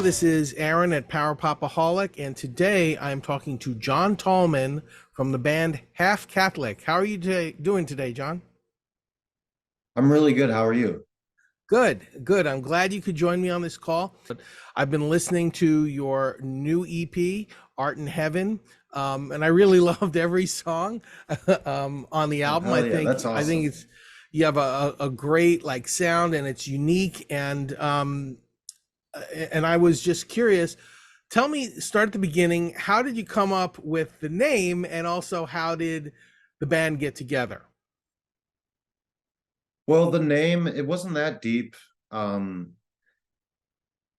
this is Aaron at Popaholic, and today I'm talking to John Tallman from the band Half Catholic. How are you doing today, John? I'm really good. How are you? Good, good. I'm glad you could join me on this call. I've been listening to your new EP, Art in Heaven, and I really loved every song on the Oh, album. I hell yeah, think that's I think awesome. it's you have a great like sound and it's unique and I was just curious. Tell me, start at the beginning. How did you come up with the name, and also how did the band get together? Well, the name, it wasn't that deep. Um,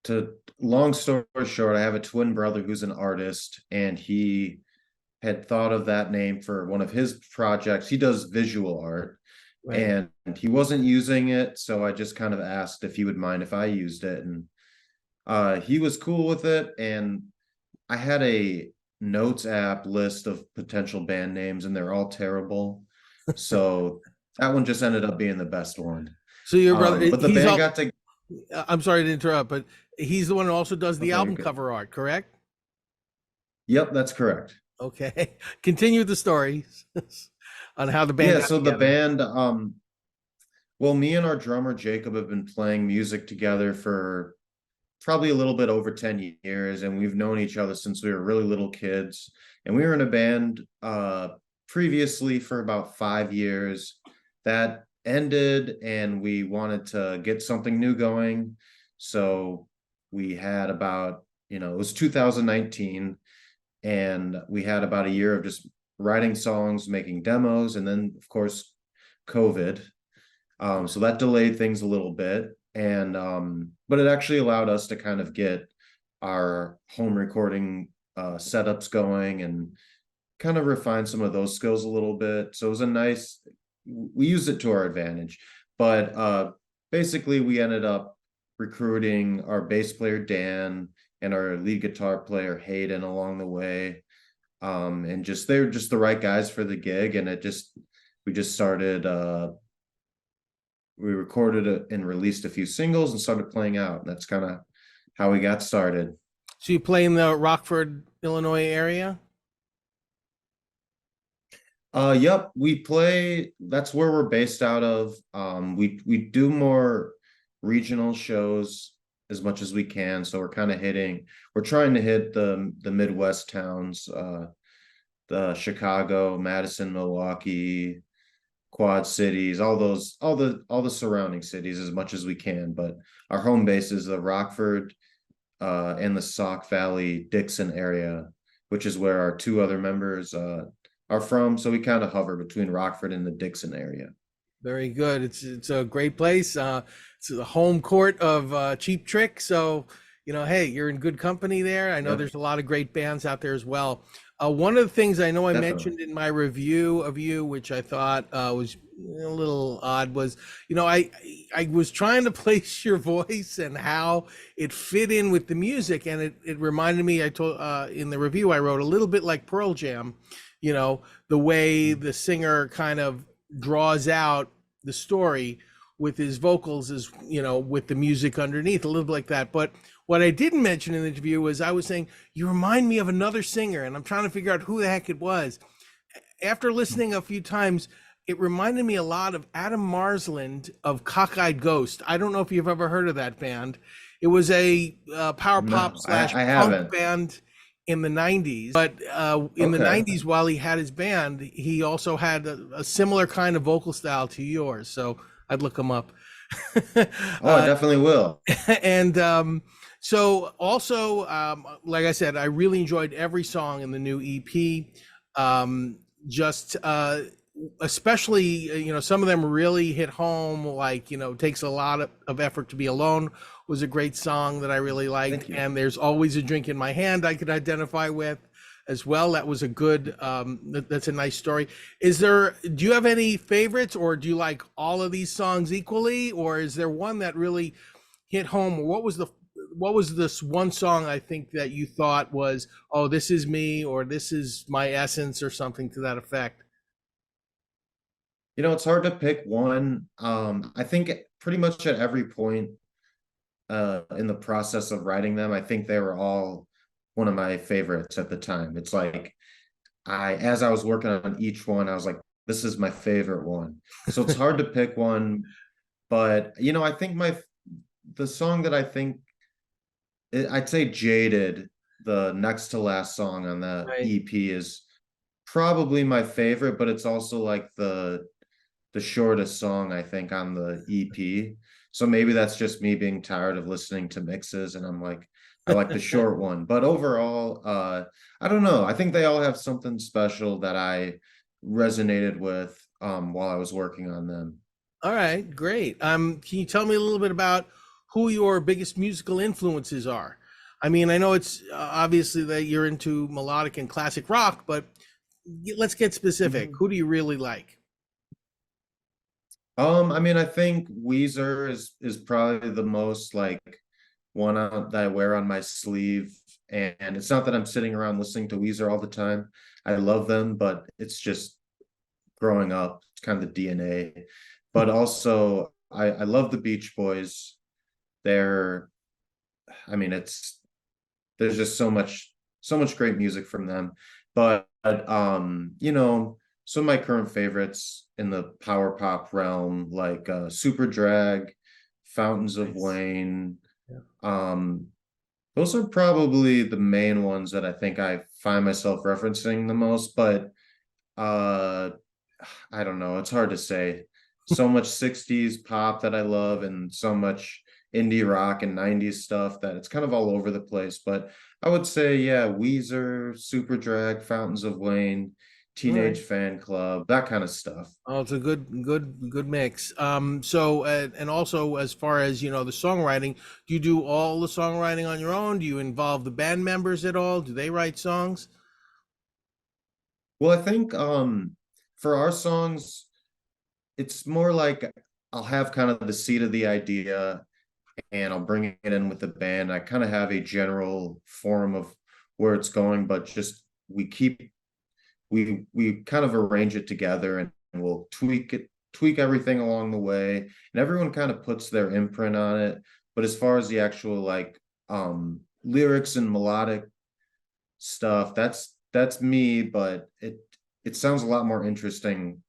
to long story short, I have a twin brother who's an artist, and he had thought of that name for one of his projects. He does visual art, Right. and he wasn't using it, so I just kind of asked if he would mind if I used it, and he was cool with it. And I had a notes app list of potential band names, and they're all terrible. So that one just ended up being the best one. So your brother, But the he's band all. got to, I'm sorry to interrupt, but he's the one who also does the okay, you're album good. cover art, correct? Yep, that's correct. Okay. Continue the story on how the band Yeah, got so the together. band, well, me and our drummer Jacob have been playing music together for probably a little bit over 10 years, and we've known each other since we were really little kids. And we were in a band previously for about 5 years. That ended, and we wanted to get something new going. So we had about, it was 2019, and we had about a year of just writing songs, making demos, and then of course COVID. So that delayed things a little bit, and but it actually allowed us to kind of get our home recording setups going and kind of refine some of those skills a little bit. So it was a nice, we used it to our advantage. But basically we ended up recruiting our bass player Dan and our lead guitar player Hayden along the way. And just they were just the right guys for the gig, and it just we just started we recorded it and released a few singles and started playing out. And that's kind of how we got started. So you play in the Rockford, Illinois area? Yep, we play, that's where we're based out of. We do more regional shows as much as we can. So we're trying to hit the Midwest towns, the Chicago, Madison, Milwaukee, Quad Cities, all the surrounding cities as much as we can. But our home base is the Rockford and the Sauk Valley, Dixon area, which is where our two other members are from. So we kind of hover between Rockford and the Dixon area. Very good. It's a great place. It's the home court of Cheap Trick. So, hey, you're in good company there. I know Yep, there's a lot of great bands out there as well. One of the things I know I definitely. mentioned in my review of you, which I thought was a little odd, was I was trying to place your voice and how it fit in with the music, and it reminded me. I told in the review I wrote a little bit like Pearl Jam, the way the singer kind of draws out the story with his vocals is with the music underneath, a little bit like that. But what I didn't mention in the interview was I was saying you remind me of another singer, and I'm trying to figure out who the heck it was. After listening a few times, it reminded me a lot of Adam Marsland of Cockeyed Ghost. I don't know if you've ever heard of that band. It was a power pop No, slash I punk haven't. band in the 90s. But in the Okay. 90s, while he had his band, he also had a similar kind of vocal style to yours. So I'd look him up. Oh, I uh, definitely will. and so also, like I said, I really enjoyed every song in the new EP. Just especially, some of them really hit home. Like, takes a lot of effort to be alone was a great song that I really liked. Thank you. And there's always a drink in my hand I could identify with as well. That was a good, that's a nice story. Do you have any favorites, or do you like all of these songs equally? Or is there one that really hit home? What was this one song I think that you thought was, oh, this is me, or this is my essence, or something to that effect? It's hard to pick one. I think pretty much at every point, in the process of writing them, I think they were all one of my favorites at the time. It's like as I was working on each one, I was like, this is my favorite one. So it's hard to pick one, but I think the song that I think I'd say Jaded, the next to last song on the Right. EP is probably my favorite, but it's also like the shortest song I think on the EP. So maybe that's just me being tired of listening to mixes and I'm like I like the short one. But overall, I don't know. I think they all have something special that I resonated with while I was working on them. All right, great. Can you tell me a little bit about who your biggest musical influences are? I mean, I know it's obviously that you're into melodic and classic rock, but let's get specific. Mhm. Who do you really like? I mean, I think Weezer is probably the most like that I wear on my sleeve. And it's not that I'm sitting around listening to Weezer all the time. I love them, but it's just growing up. It's kind of the DNA. But also, I love the Beach Boys. They're, I mean, there's just so much great music from them. But some of my current favorites in the power pop realm, like Super Drag, Fountains of Nice. Wayne. Yeah. Um, those are probably the main ones that I think I find myself referencing the most, but uh I don't know, it's hard to say. So much 60s pop that I love and so much indie rock and 90s stuff that it's kind of all over the place, but I would say yeah, Weezer, Superdrag, Fountains of Wayne, All Teenage right. Fan Club, that kind of stuff. Oh, it's a good mix. So, and also as far as, the songwriting, do you do all the songwriting on your own? Do you involve the band members at all? Do they write songs? Well, I think for our songs it's more like I'll have kind of the seed of the idea and I'll bring it in with the band. I kind of have a general form of where it's going, but just we kind of arrange it together and we'll tweak everything along the way, and everyone kind of puts their imprint on it. But as far as the actual like lyrics and melodic stuff, that's me, but it sounds a lot more interesting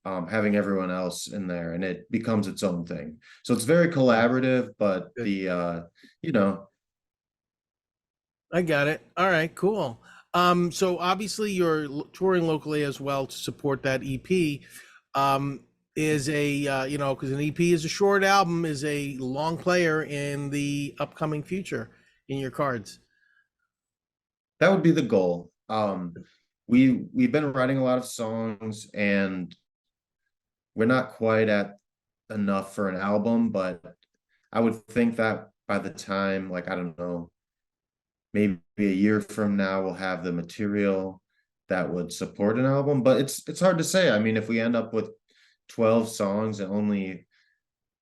having everyone else in there and it becomes its own thing. So it's very Yeah, collaborative, but good. the you know, I got it. All right, cool. So obviously you're touring locally as well to support that EP. Um, is a because an EP is a short album, is a long player in the upcoming future in your cards. that would be the goal. We've been writing a lot of songs and we're not quite at enough for an album, but I would think that by the time, like, I don't know, maybe a year from now, we'll have the material that would support an album. But it's hard to say. I mean, if we end up with 12 songs and only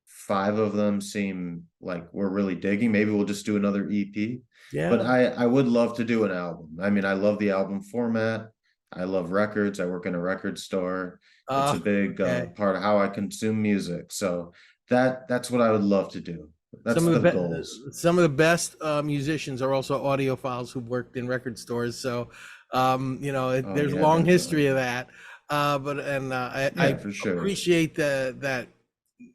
five of them seem like we're really digging, maybe we'll just do another EP. But Yeah. I would love to do an album. I mean, I love the album format. I love records. I work in a record store. It's a big Okay. part of how I consume music. So that's what I would love to do. Some That's of the the goals. some of the best musicians are also audiophiles who worked in record stores. So, Oh there's a yeah, long history definitely. of that. But and I Yeah, for sure. appreciate that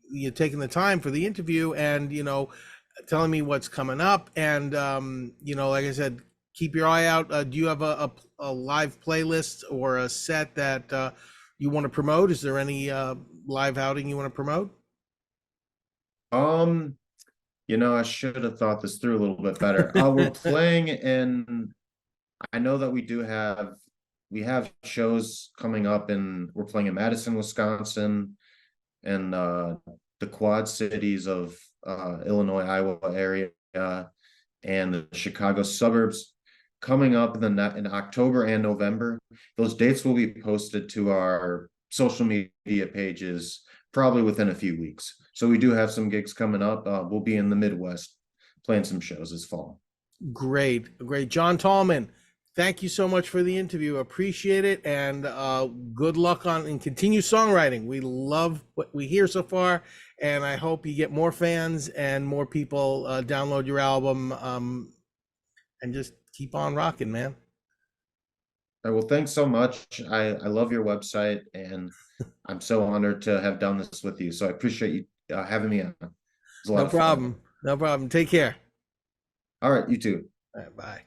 you taking the time for the interview and telling me what's coming up. And like I said, keep your eye out. Do you have a live playlist or a set that you want to promote? Is there any live outing you want to promote? Um, I should have thought this through a little bit better. We're playing in, I know that we have shows coming up we're playing in Madison, Wisconsin, and the Quad Cities of Illinois, Iowa area, and the Chicago suburbs coming up in October and November. Those dates will be posted to our social media pages probably within a few weeks. So we do have some gigs coming up. We'll be in the Midwest playing some shows this fall. Great, great. John Tallman, thank you so much for the interview. Appreciate it, and good luck on and continue songwriting. We love what we hear so far, and I hope you get more fans and more people download your album, and just keep on rocking, man. Well, thanks so much. I love your website, and I'm so honored to have done this with you. So I appreciate you having me on. It was a lot No of fun. problem. No problem. Take care. All right, you too. All right, bye.